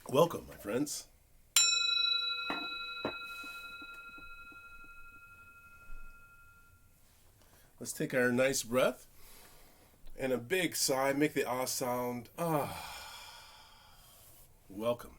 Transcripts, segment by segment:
Welcome, my friends. Let's take our nice breath and a big sigh. Make the ah sound. Welcome.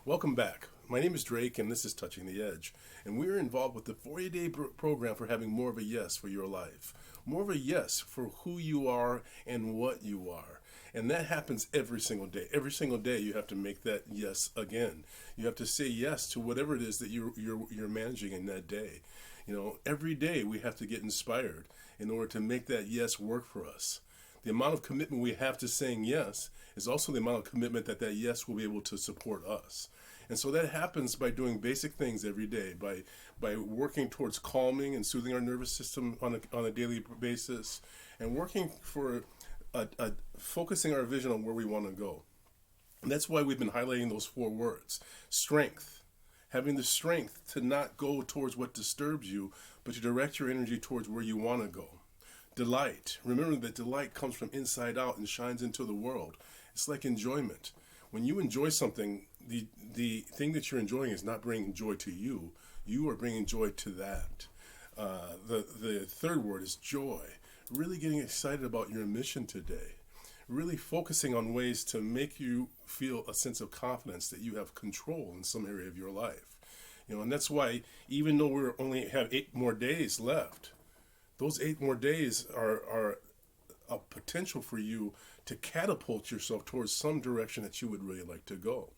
Welcome back. My name is Drake, and this is Touching the Edge. And we're involved with the 40-day program for having more of a yes for your life. More of a yes for who you are and what you are. And that happens every single day. Every single day, you have to make that yes again. You have to say yes to whatever it is that you're managing in that day. You know, every day we have to get inspired in order to make that yes work for us. The amount of commitment we have to saying yes is also the amount of commitment that that yes will be able to support us. And so that happens by doing basic things every day, by working towards calming and soothing our nervous system on a daily basis, and working for focusing our vision on where we want to go. And that's why we've been highlighting those four words: strength. Having the strength to not go towards what disturbs you, but to direct your energy towards where you want to go. Delight. Remember that delight comes from inside out and shines into the world. It's like enjoyment. When you enjoy something, the thing that you're enjoying is not bringing joy to you. You are bringing joy to that. The third word is joy. Really getting excited about your mission today. Really focusing on ways to make you feel a sense of confidence that you have control in some area of your life. You know, and that's why even though we only have 8 more days left, those 8 more days are a potential for you to catapult yourself towards some direction that you would really like to go.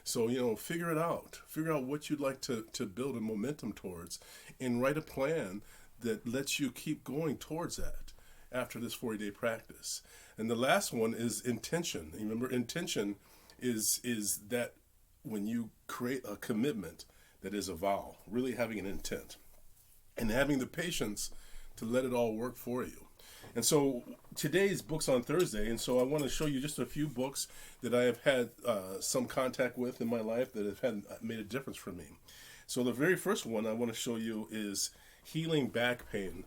So, you know, figure it out. Figure out what you'd like to build a momentum towards, and write a plan that lets you keep going towards that after this 40-day practice. And the last one is intention. Remember, intention is that when you create a commitment that is a vow, really having an intent, and having the patience to let it all work for you. And so today's book's on Thursday, and so I want to show you just a few books that I have had some contact with in my life that have made a difference for me. So the very first one I want to show you is Healing Back Pain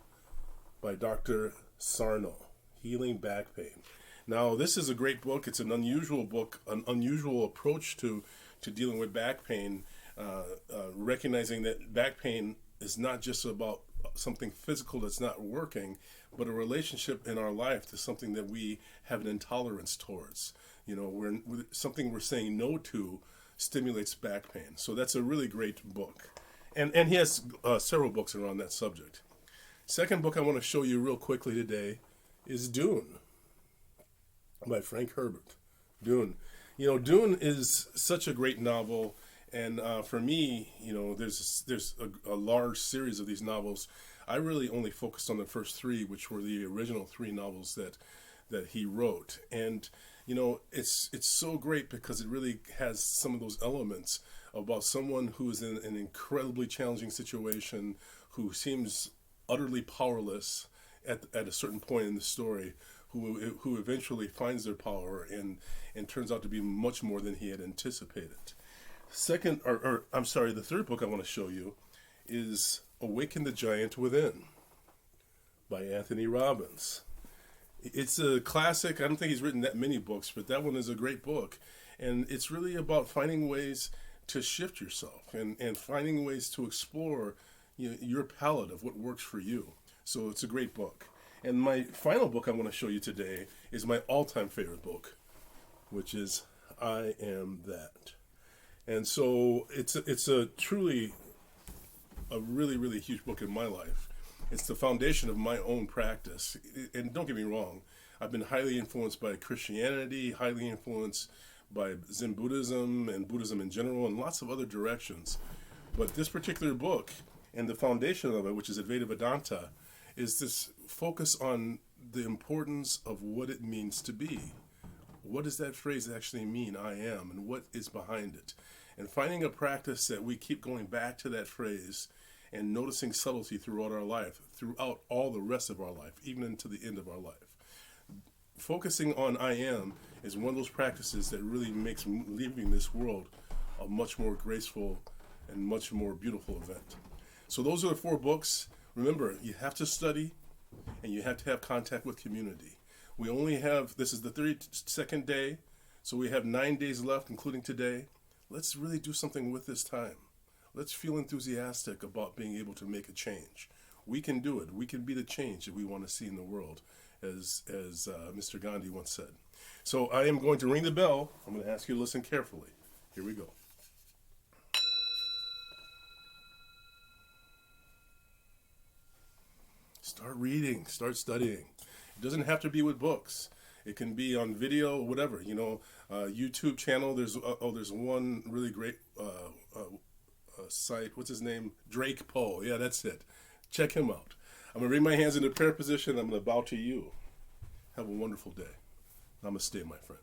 by Dr. Sarno. Healing Back Pain. Now, this is a great book. It's an unusual book, an unusual approach to dealing with back pain, recognizing that back pain is not just about something physical that's not working, but a relationship in our life to something that we have an intolerance towards. You know, something we're saying no to stimulates back pain. So that's a really great book. And he has several books around that subject. Second book I want to show you real quickly today is Dune by Frank Herbert. Dune. You know, Dune is such a great novel, and for me, you know, there's a large series of these novels. I really only focused on the first 3, which were the original 3 novels that he wrote. And you know, it's so great because it really has some of those elements about someone who is in an incredibly challenging situation, who seems utterly powerless at a certain point in the story, who eventually finds their power and turns out to be much more than he had anticipated. The third book I want to show you is Awaken the Giant Within by Anthony Robbins. It's a classic. I don't think he's written that many books, but that one is a great book. And it's really about finding ways to shift yourself and finding ways to explore, you know, your palette of what works for you. So it's a great book. And my final book I want to show you today is my all-time favorite book, which is I Am That. And so it's a truly a really, really huge book in my life. It's the foundation of my own practice. And don't get me wrong, I've been highly influenced by Christianity, highly influenced by Zen Buddhism and Buddhism in general, and lots of other directions. But this particular book and the foundation of it, which is Advaita Vedanta, is this focus on the importance of what it means to be. What does that phrase actually mean, I am, and what is behind it? And finding a practice that we keep going back to that phrase and noticing subtlety throughout our life, throughout all the rest of our life, even into the end of our life. Focusing on I am is one of those practices that really makes leaving this world a much more graceful and much more beautiful event. So those are the 4 books. Remember, you have to study and you have to have contact with community. We only have, this is the 32nd day, so we have 9 days left, including today. let's really do something with this time. Let's feel enthusiastic about being able to make a change. We can do it. We can be the change that we want to see in the world, as Mr. Gandhi once said. So I am going to ring the bell. I'm going to ask you to listen carefully. Here we go. Start reading. Start studying. It doesn't have to be with books. It can be on video, whatever. YouTube channel. There's one really great site. What's his name? Drake Poe. Yeah, that's it. Check him out. I'm gonna bring my hands into prayer position. I'm gonna bow to you. Have a wonderful day. Namaste, my friend.